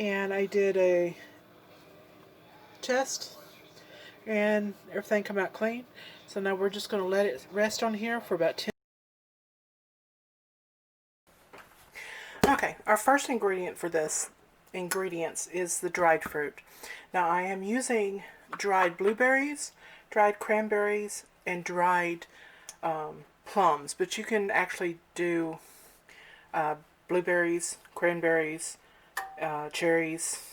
and I did a test and everything come out clean. So now we're just going to let it rest on here for about 10. Okay, our first ingredient for this is the dried fruit. Now I am using dried blueberries, dried cranberries, and dried plums, but you can actually do blueberries, cranberries, cherries,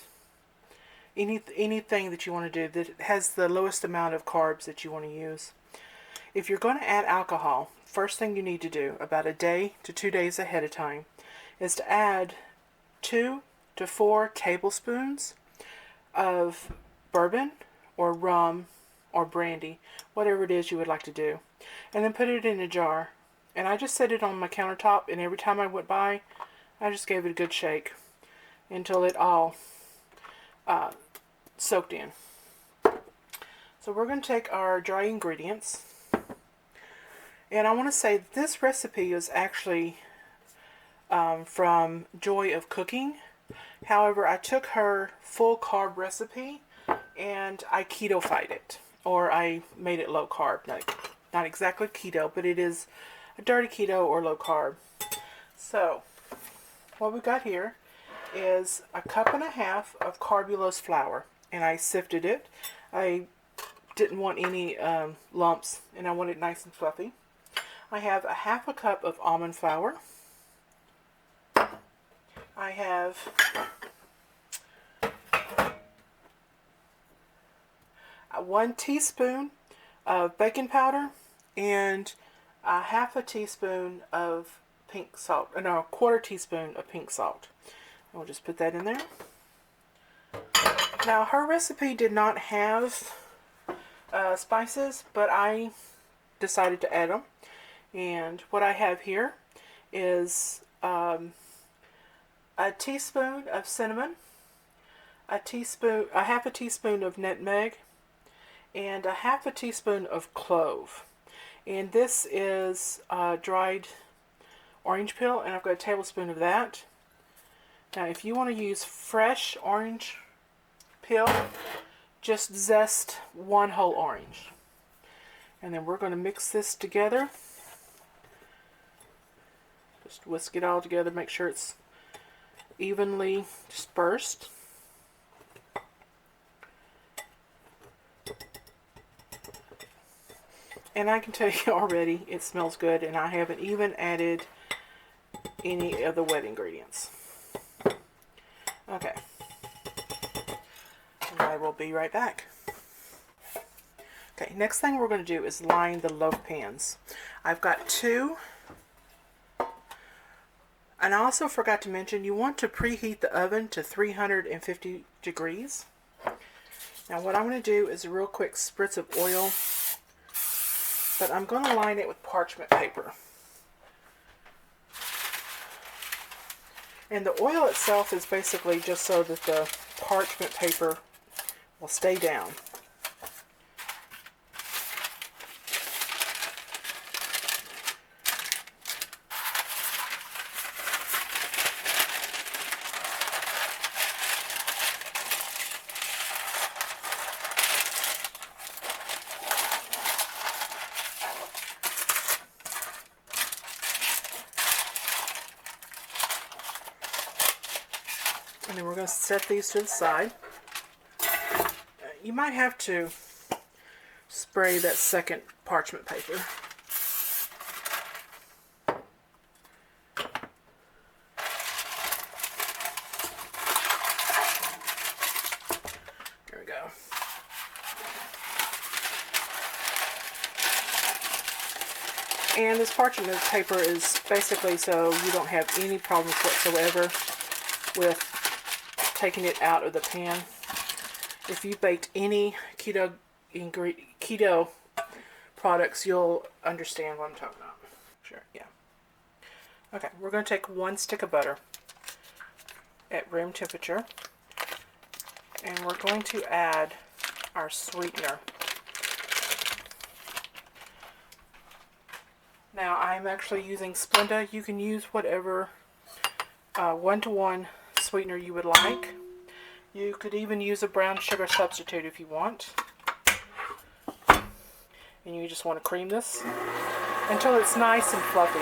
anything that you want to do that has the lowest amount of carbs that you want to use. If you're going to add alcohol, first thing you need to do about a day to 2 days ahead of time is to add 2 to 4 tablespoons of bourbon or rum or brandy, whatever it is you would like to do, and then put it in a jar. And I just set it on my countertop, and every time I went by, I just gave it a good shake until it all soaked in. So we're going to take our dry ingredients, and I want to say this recipe is actually from Joy of Cooking. However, I took her full carb recipe and I keto-fied it, or I made it low carb. Not exactly keto, but it is a dirty keto or low carb. So what we got here is a 1.5 cups of Carbalose flour, and I sifted it. I didn't want any lumps, and I want it nice and fluffy. I have a 1/2 cup of almond flour. I have 1 teaspoon of baking powder and a 1/2 teaspoon of pink salt, no, 1/4 teaspoon of pink salt. I'll just put that in there. Now her recipe did not have spices, but I decided to add them. And what I have here is a teaspoon of cinnamon, a 1/2 teaspoon of nutmeg, and a 1/2 teaspoon of clove. And this is dried orange peel, and I've got a tablespoon of that. Now if you want to use fresh orange peel, just zest 1 whole orange. And then we're going to mix this together. Just whisk it all together, make sure it's evenly dispersed. And I can tell you already it smells good, and I haven't even added any of the wet ingredients. Okay, and I will be right back. Okay, next thing we're going to do is line the loaf pans. I've got 2. And I also forgot to mention, you want to preheat the oven to 350 degrees. Now what I'm going to do is a real quick spritz of oil, but I'm going to line it with parchment paper. And the oil itself is basically just so that the parchment paper will stay down. And then we're going to set these to the side. You might have to spray that second parchment paper. There we go. And this parchment paper is basically so you don't have any problems whatsoever with taking it out of the pan. If you baked any keto products, you'll understand what I'm talking about. Sure, yeah. Okay, we're going to take 1 stick of butter at room temperature, and we're going to add our sweetener. Now I'm actually using Splenda. You can use whatever 1-to-1 sweetener you would like. You could even use a brown sugar substitute if you want. And you just want to cream this until it's nice and fluffy.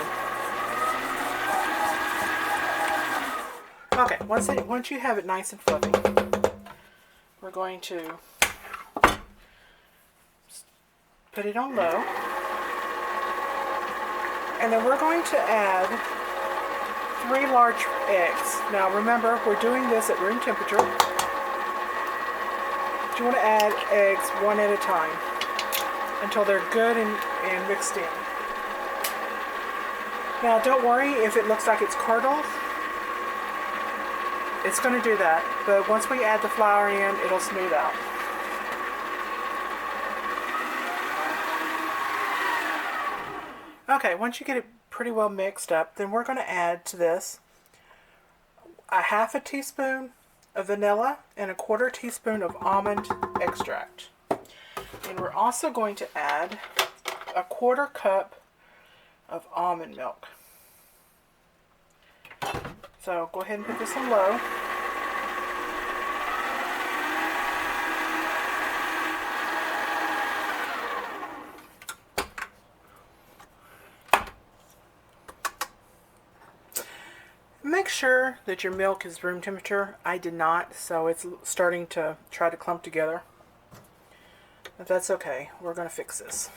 Okay, once you have it nice and fluffy, we're going to put it on low. And then we're going to add 3 large eggs. Now remember, we're doing this at room temperature. You want to add eggs one at a time until they're good and mixed in. Now don't worry if it looks like it's curdled. It's going to do that, but once we add the flour in, it'll smooth out. Okay, once you get it pretty well mixed up, then we're going to add to this a half a teaspoon of vanilla and a 1/4 teaspoon of almond extract. And we're also going to add a 1/4 cup of almond milk. So go ahead and put this on low. Make sure that your milk is room temperature. I did not, so it's starting to try to clump together. But that's okay. We're going to fix this.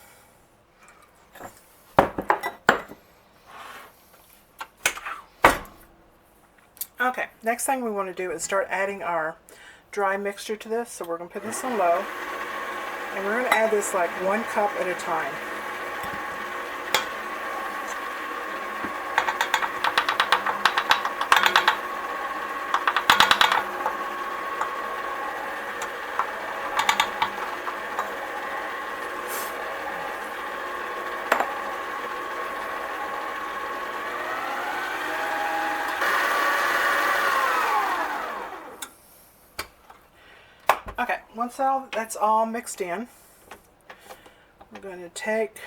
Okay, next thing we want to do is start adding our dry mixture to this. So we're going to put this on low. And we're going to add this like 1 cup at a time. Okay, once that's all mixed in, we're going to take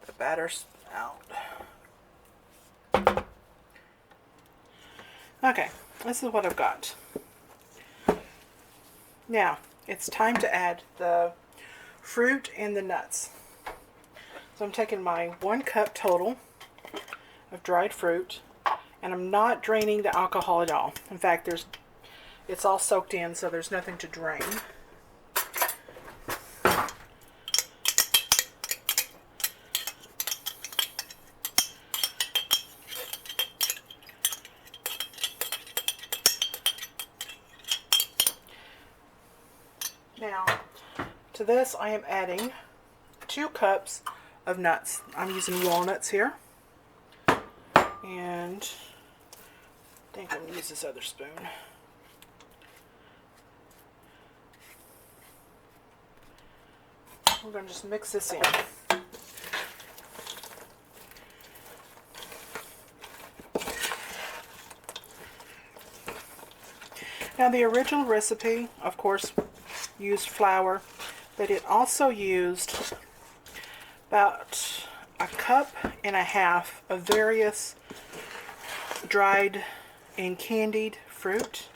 the batter out. Okay, this is what I've got. Now, it's time to add the fruit and the nuts. So I'm taking my 1 cup total of dried fruit, and I'm not draining the alcohol at all. In fact, it's all soaked in, so there's nothing to drain. Now, to this I am adding 2 cups of nuts. I'm using walnuts here. And I think I'm going to use this other spoon. We're going to just mix this in. Now the original recipe, of course, used flour, but it also used about 1.5 cups of various dried and candied fruit.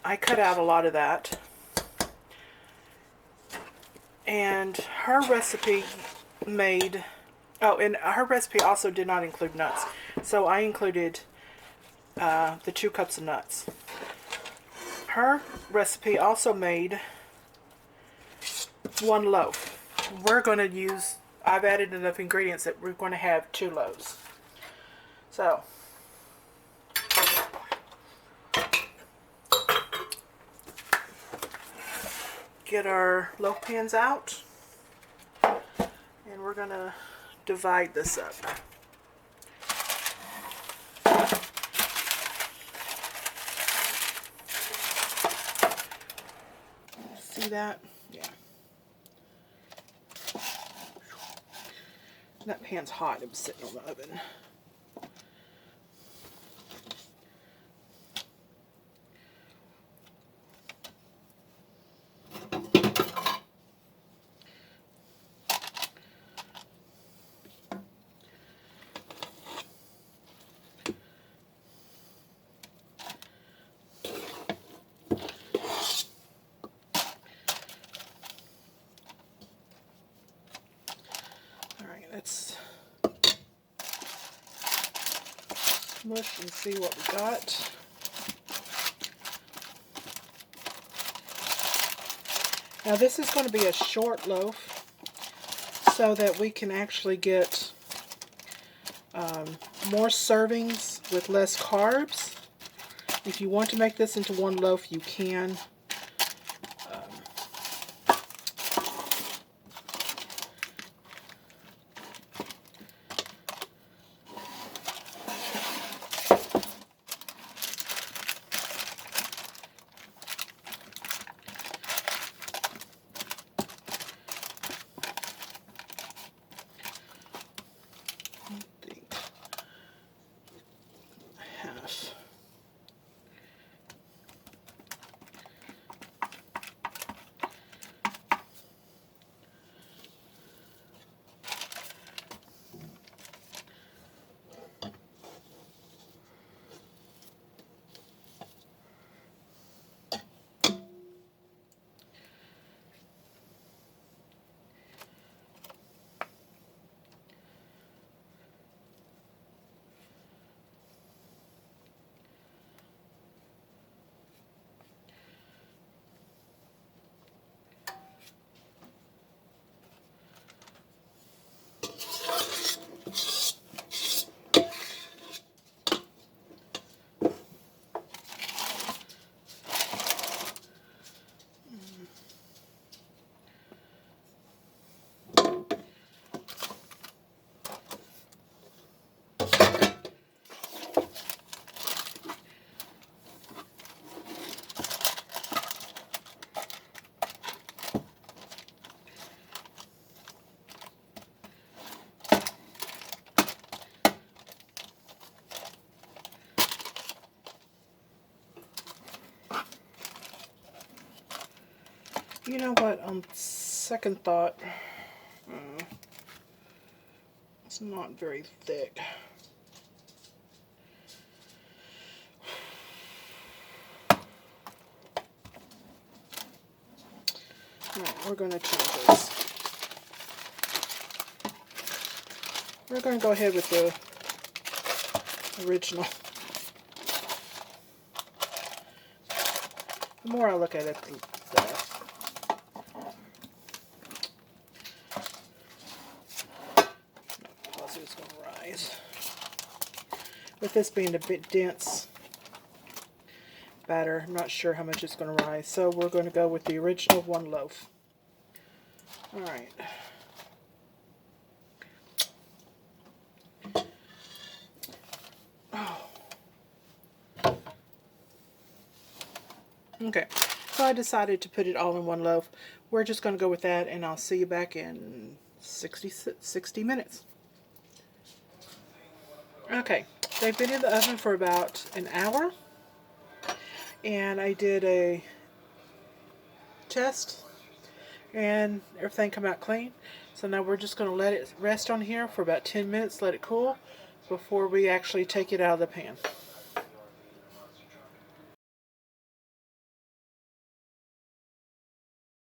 I cut out a lot of that. And her recipe and her recipe also did not include nuts. So I included the 2 cups of nuts. Her recipe also made 1 loaf. I've added enough ingredients that we're going to have 2 loaves. So, get our loaf pans out, and we're going to divide this up. See that? Yeah. That pan's hot. It was sitting on the oven. mush and see what we got. Now this is going to be a short loaf so that we can actually get more servings with less carbs. If you want to make this into one loaf, you can. Half. You know what, on second thought, it's not very thick. Alright, we're going to change this. We're going to go ahead with the original. The more I look at it, the better. It's going to rise. With this being a bit dense batter, I'm not sure how much it's going to rise. So we're going to go with the original one loaf. Alright. Okay, so I decided to put it all in one loaf. We're just going to go with that, and I'll see you back in 60 minutes. Okay, they've been in the oven for about an hour, and I did a test, and everything came out clean. So now we're just going to let it rest on here for about 10 minutes, let it cool, before we actually take it out of the pan.